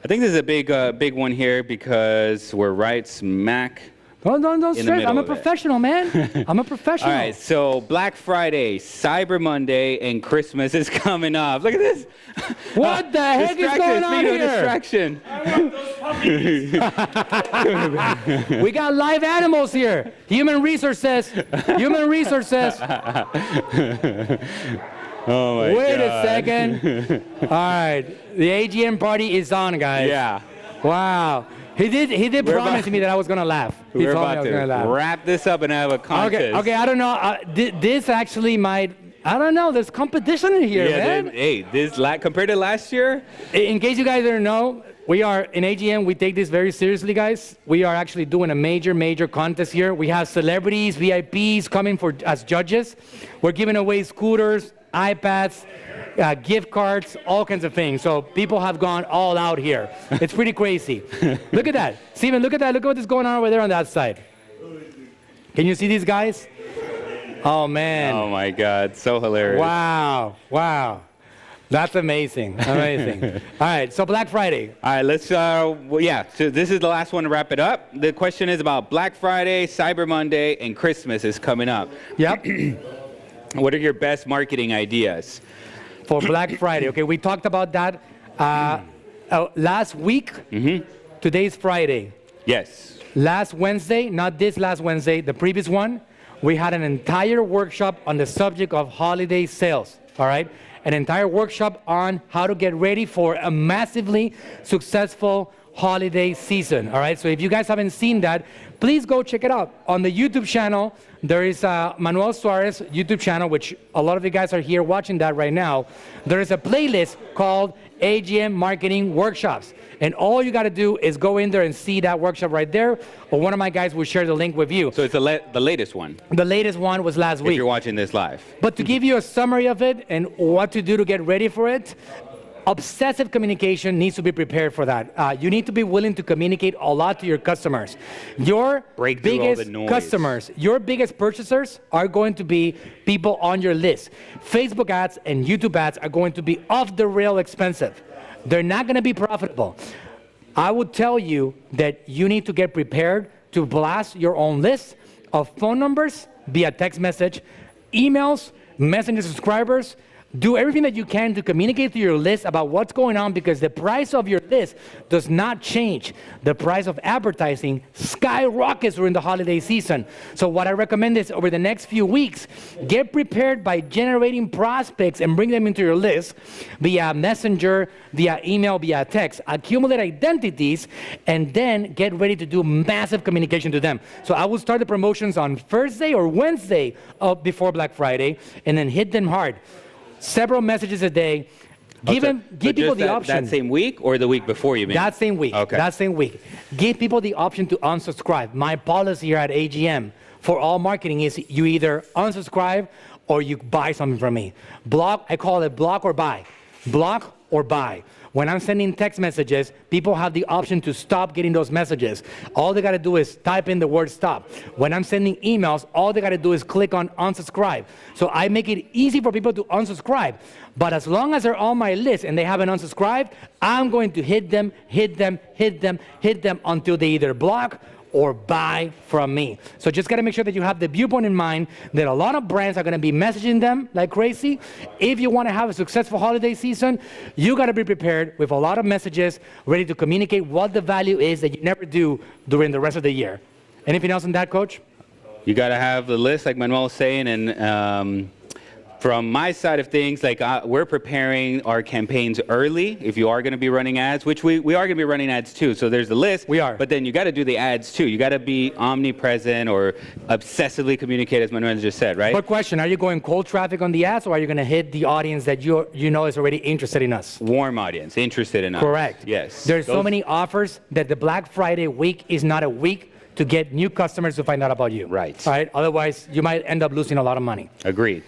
think this is a big one here because we're right smack. Don't In the stress. middle I'm a of it. professional, man. I'm a professional. All right, so Black Friday, Cyber Monday, and Christmas is coming up. Look at this. What the heck is Distraction, going on speaking of here? distraction. We got live animals here. Human resources. Human resources. Oh my Wait a God. second. All right, the AGM party is on, guys. Yeah. Wow. He did We're promise about- me that I was gonna laugh. He We're told me I about was gonna to laugh. wrap this up and have a contest. Okay, I don't know. This actually might. I don't know. There's competition in here, Yeah, man. this compared to last year, In case you guys didn't know, we are in AGM. We take this very seriously, guys. We are actually doing a major contest here. We have celebrities, VIPs coming as judges. We're giving away scooters, iPads, gift cards, all kinds of things. So people have gone all out here. It's pretty crazy. Look at that, Steven. Look at that. Look at what's going on over there on that side. Can you see these guys? Oh man. oh my God, so hilarious. Wow. That's amazing. All right, so Black Friday. All right, let's, so this is the last one to wrap it up. The question is about Black Friday, Cyber Monday, and Christmas is coming up. Yep. What are your best marketing ideas? For Black Friday. Okay, we talked about that last week. Today's Friday. Yes. Last Wednesday, not this last Wednesday, the previous one, we had an entire workshop on the subject of holiday sales, all right? An entire workshop on how to get ready for a massively successful holiday season, all right? So if you guys haven't seen that, please go check it out. On the YouTube channel, there is a Manuel Suarez YouTube channel, which a lot of you guys are here watching that right now. There is a playlist called AGM Marketing Workshops. And all you got to do is go in there and see that workshop right there, or one of my guys will share the link with you. So it's the latest one, The latest one was last if week. you're watching this live. But to give you a summary of it and what to do to get ready for it, obsessive communication needs to be prepared for that. You need to be willing to communicate a lot to your customers. Your Break through all biggest the noise. customers, your biggest purchasers are going to be people on your list. Facebook ads and YouTube ads are going to be off the rail expensive. They're not going to be profitable. I would tell you that you need to get prepared to blast your own list of phone numbers via text message, emails, messenger subscribers. Do everything that you can to communicate to your list about what's going on, because the price of your list does not change. The price of advertising skyrockets during the holiday season. So what I recommend is over the next few weeks, get prepared by generating prospects and bring them into your list via messenger, via email, via text. Accumulate identities and then get ready to do massive communication to them. So I will start the promotions on Thursday or Wednesday before Black Friday and then hit them hard. Several messages a day. Give people the option. That same week or the week before, you mean? That same week. Okay. That same week. Give people the option to unsubscribe. My policy here at AGM for all marketing is you either unsubscribe or you buy something from me. Block, I call it block or buy. block or buy. When I'm sending text messages, people have the option to stop getting those messages. All they got to do is type in the word stop. When I'm sending emails, all they got to do is click on unsubscribe. So I make it easy for people to unsubscribe. But as long as they're on my list and they haven't unsubscribed, I'm going to hit them until they either block or buy from me. So just got to make sure that you have the viewpoint in mind that a lot of brands are going to be messaging them like crazy. If you want to have a successful holiday season, you got to be prepared with a lot of messages, ready to communicate what the value is that you never do during the rest of the year. Anything else on that, Coach? You got to have the list, like Manuel was saying, and from my side of things, like we're preparing our campaigns early. If you are going to be running ads, which we are going to be running ads too. So there's the list. We are. But then you got to do the ads too. You got to be omnipresent or obsessively communicate, as Manuel just said, right? But question, are you going cold traffic on the ads, or are you going to hit the audience that you know is already interested in us? Warm audience, interested in us. Correct. Yes. There's so many offers that the Black Friday week is not a week to get new customers to find out about you. Right. All right. Otherwise, you might end up losing a lot of money. Agreed.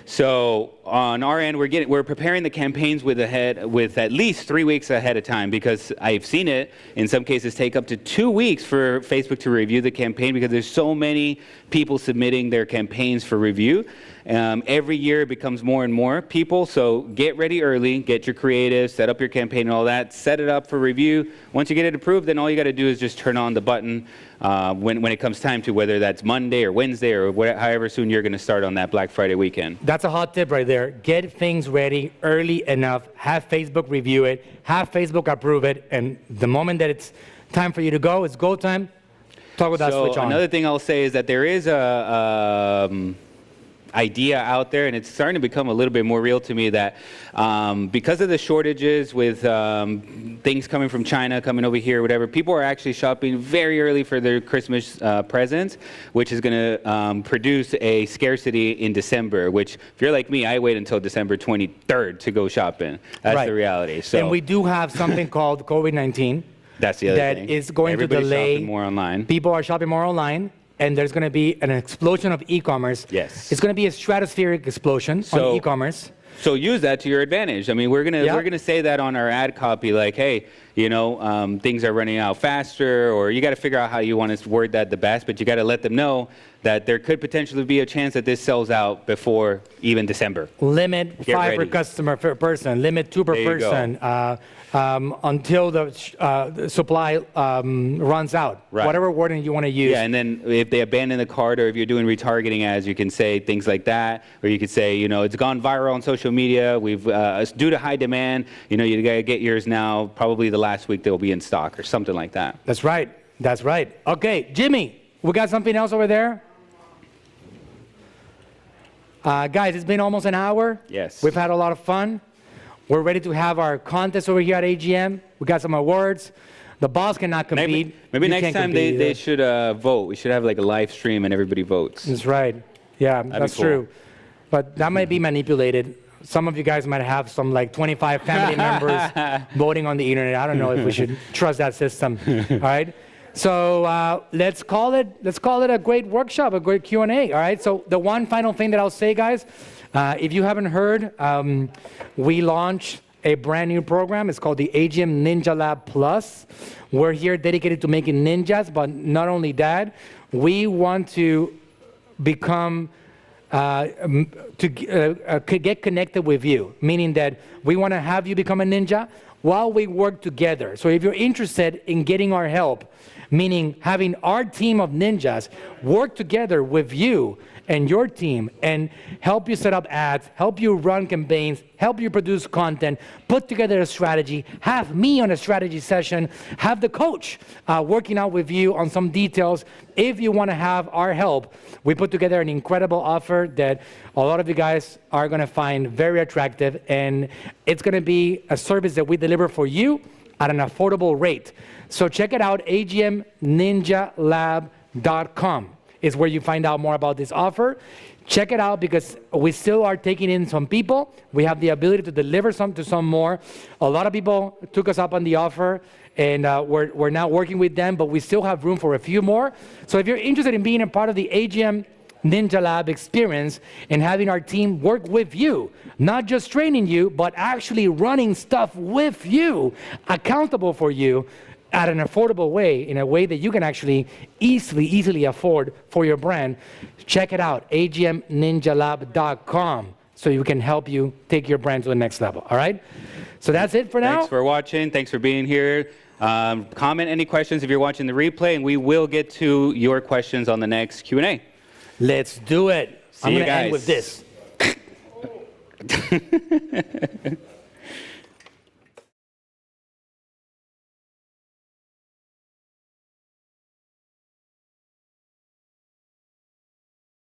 So on our end, we're preparing the campaigns with at least 3 weeks ahead of time, because I've seen it in some cases take up to 2 weeks for Facebook to review the campaign, because there's so many people submitting their campaigns for review. Every year it becomes more and more people, so get ready early, get your creative, set up your campaign and all that, set it up for review. Once you get it approved, then all you got to do is just turn on the button when it comes time to, whether that's Monday or Wednesday or however soon you're going to start on that Black Friday weekend. That's a hot tip right there. Get things ready early enough, have Facebook review it, have Facebook approve it, and the moment that it's time for you to go, it's go time, toggle that switch on. Another thing I'll say is that there is a idea out there, and it's starting to become a little bit more real to me, that because of the shortages with things coming from China, coming over here, whatever, people are actually shopping very early for their Christmas presents, which is going to produce a scarcity in December, which, if you're like me, I wait until December 23rd to go shopping. That's Right. the reality. So, and we do have something called COVID-19 that's the other thing. that is going Everybody's to delay. shopping more online. People are shopping more online, and there's going to be an explosion of e-commerce. Yes. It's going to be a stratospheric explosion So- on e-commerce. So use that to your advantage. I mean, we're gonna say that on our ad copy, like, hey, things are running out faster, or you got to figure out how you want to word that the best, but you got to let them know that there could potentially be a chance that this sells out before even December. Limit Get 5 per ready. customer per person. Limit 2 per There you go. person. Until the supply runs out. Right. Whatever wording you want to use. Yeah, and then if they abandon the cart, or if you're doing retargeting ads, you can say things like that, or you could say, it's gone viral on social media. We've due to high demand, you gotta get yours now. Probably the last week they'll be in stock, or something like that. That's right. That's right. Okay, Jimmy, we got something else over there? Guys, it's been almost an hour. Yes. We've had a lot of fun. We're ready to have our contest over here at AGM. We got some awards. The boss cannot compete. Maybe You next can't time compete they either. should vote. We should have like a live stream and everybody votes. That's right. Yeah, be that's cool. true. But that might be manipulated. Some of you guys might have some 25 family members voting on the internet. I don't know if we should trust that system. All right. So let's call it a great workshop, a great Q&A. All right. So the one final thing that I'll say, guys, if you haven't heard, we launched a brand new program. It's called the AGM Ninja Lab Plus. We're here dedicated to making ninjas, but not only that, we want to become to get connected with you, meaning that we want to have you become a ninja while we work together. So if you're interested in getting our help, meaning having our team of ninjas work together with you and your team and help you set up ads, help you run campaigns, help you produce content, put together a strategy, have me on a strategy session, have the coach working out with you on some details. If you want to have our help, we put together an incredible offer that a lot of you guys are going to find very attractive, and it's going to be a service that we deliver for you at an affordable rate. So check it out, agmninjalab.com is where you find out more about this offer. Check it out, because we still are taking in some people. We have the ability to deliver some more. A lot of people took us up on the offer, and we're now working with them, but we still have room for a few more. So if you're interested in being a part of the AGM Ninja Lab experience and having our team work with you, not just training you, but actually running stuff with you, accountable for you at an affordable way, in a way that you can actually easily afford for your brand. Check it out, agmninjalab.com, so we can help you take your brand to the next level, all right? So that's it for now. Thanks for watching. Thanks for being here. Comment any questions if you're watching the replay, and we will get to your questions on the next Q&A. Let's do it. See I'm you going to end guys. with this.